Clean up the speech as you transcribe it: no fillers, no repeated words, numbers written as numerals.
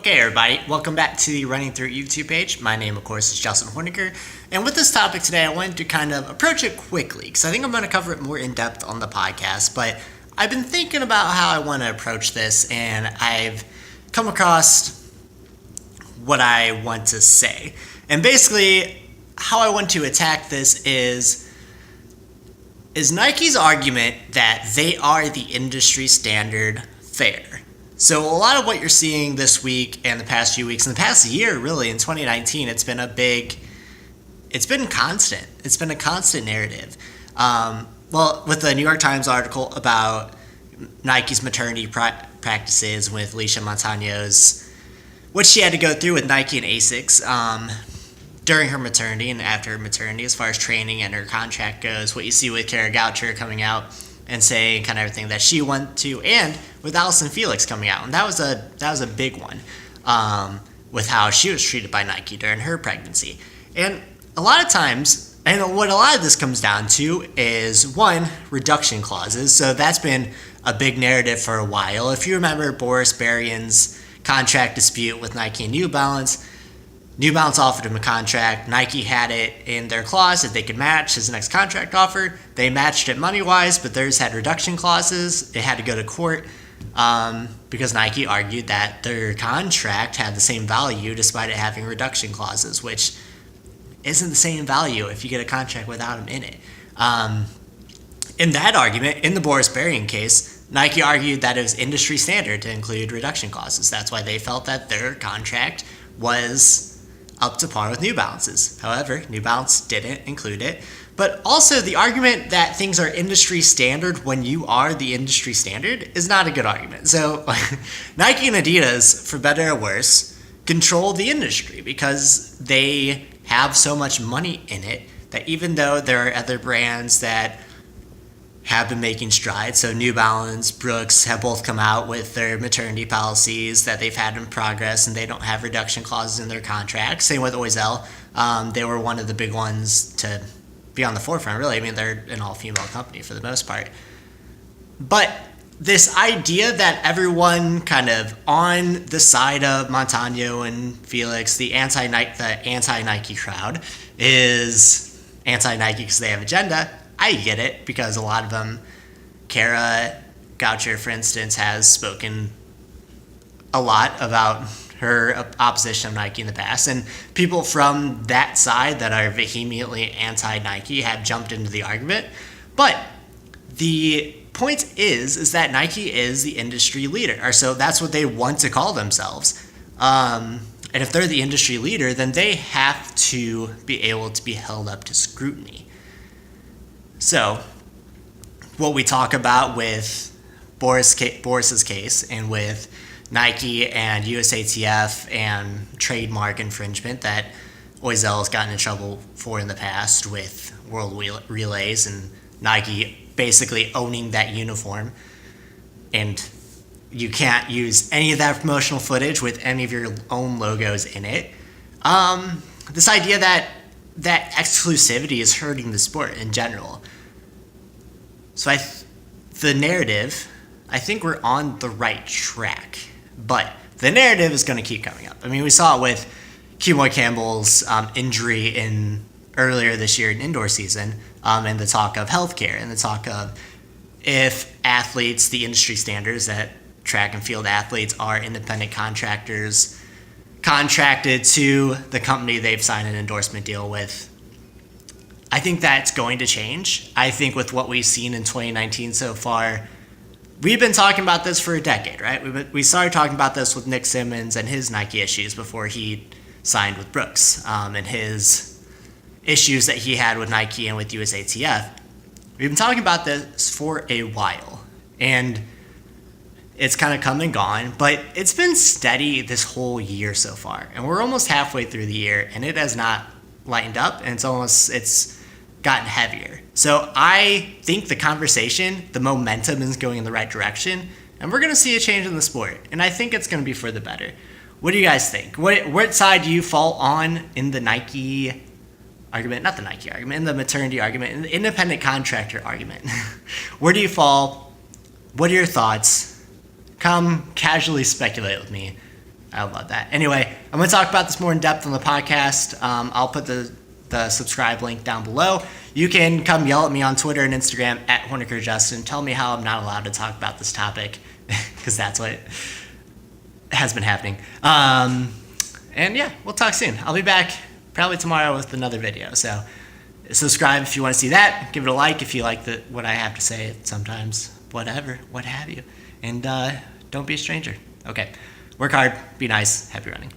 Okay, everybody, welcome back to the Running Through YouTube page. My name, of course, is Justin Horniker, and with this topic today, I wanted to kind of approach it quickly because I think I'm going to cover it more in depth on the podcast. But I've been thinking about how I want to approach this, and I've come across what I want to say. And basically, how I want to attack this is Nike's argument that they are the industry standard fair? So a lot of what you're seeing this week and the past few weeks, and the past year really, in 2019, it's been constant. It's been a constant narrative. With the New York Times article about Nike's maternity practices with Alicia Montano's, what she had to go through with Nike and ASICS during her maternity and after her maternity, as far as training and her contract goes, what you see with Kara Goucher coming out and saying kind of everything that she went to, and with Allison Felix coming out, and that was a big one, with how she was treated by Nike during her pregnancy. And a lot of times, and what a lot of this comes down to is, one, reduction clauses. So that's been a big narrative for a while. If you remember Boris Berrien's contract dispute with Nike and New Balance offered him a contract. Nike had it in their clause that they could match his next contract offer. They matched it money-wise, but theirs had reduction clauses. It had to go to court because Nike argued that their contract had the same value despite it having reduction clauses, which isn't the same value if you get a contract without them in it. In that argument, in the Boris Berrien case, Nike argued that it was industry standard to include reduction clauses. That's why they felt that their contract was up to par with New Balance's. However, New Balance didn't include it. But also, the argument that things are industry standard when you are the industry standard is not a good argument. So Nike and Adidas, for better or worse, control the industry because they have so much money in it that even though there are other brands that have been making strides, so New Balance, Brooks have both come out with their maternity policies that they've had in progress, and they don't have reduction clauses in their contracts. Same with Oiselle. They were one of the big ones to be on the forefront, really. I mean, they're an all-female company for the most part. But this idea that everyone kind of on the side of Montano and Felix, the anti-Nike crowd, is anti-Nike because they have agenda. I get it, because a lot of them, Kara Goucher, for instance, has spoken a lot about her opposition of Nike in the past, and people from that side that are vehemently anti-Nike have jumped into the argument. But the point is that Nike is the industry leader, or so that's what they want to call themselves. And if they're the industry leader, then they have to be able to be held up to scrutiny. So, what we talk about with Boris's case and with Nike and USATF and trademark infringement that Oiselle has gotten in trouble for in the past with World Relays and Nike basically owning that uniform, and you can't use any of that promotional footage with any of your own logos in it. This idea that exclusivity is hurting the sport in general. So the narrative, I think we're on the right track, but the narrative is going to keep coming up. I mean, we saw it with Kemoy Campbell's injury earlier this year in indoor season, and the talk of healthcare and the talk of if athletes, the industry standards that track and field athletes are independent contractors contracted to the company they've signed an endorsement deal with. I think that's going to change. I think with what we've seen in 2019 so far, we've been talking about this for a decade, right? We started talking about this with Nick Simmons and his Nike issues before he signed with Brooks, and his issues that he had with Nike and with USATF. We've been talking about this for a while, and it's kind of come and gone, but it's been steady this whole year so far, and we're almost halfway through the year, and it has not lightened up, and it's gotten heavier. So I think the conversation, the momentum is going in the right direction, and we're going to see a change in the sport, and I think it's going to be for the better. What do you guys think? What side do you fall on in the Nike argument, not the Nike argument, in the maternity argument, in the independent contractor argument? Where do you fall? What are your thoughts? Come casually speculate with me. I would love that. Anyway, I'm going to talk about this more in depth on the podcast. I'll put the subscribe link down below. You can come yell at me on Twitter and Instagram at HornikerJustin. Tell me how I'm not allowed to talk about this topic, because that's what has been happening. And yeah, we'll talk soon. I'll be back probably tomorrow with another video. So subscribe if you want to see that. Give it a like if you like what I have to say sometimes. Whatever, what have you. And don't be a stranger. Okay. Work hard, be nice, happy running.